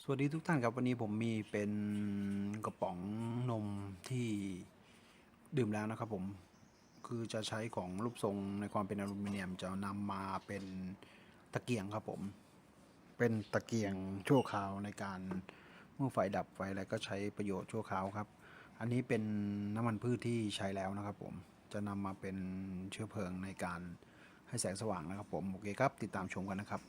สวัสดีทุกท่านครับวันนี้ผมมีเป็นกระป๋องนมที่ดื่มแล้วนะครับผมคือจะใช้ของรูปทรงในความเป็นอลูมิเนียมจะนำมาเป็นตะเกียงครับผมเป็นตะเกียงชั่วคราวในการเมื่อไฟดับไฟอะไรก็ใช้ประโยชน์ชั่วคราวครับอันนี้เป็นน้ำมันพืชที่ใช้แล้วนะครับผมจะนำมาเป็นเชื้อเพลิงในการให้แสงสว่างนะครับผมโอเคครับติดตามชมกันนะครับ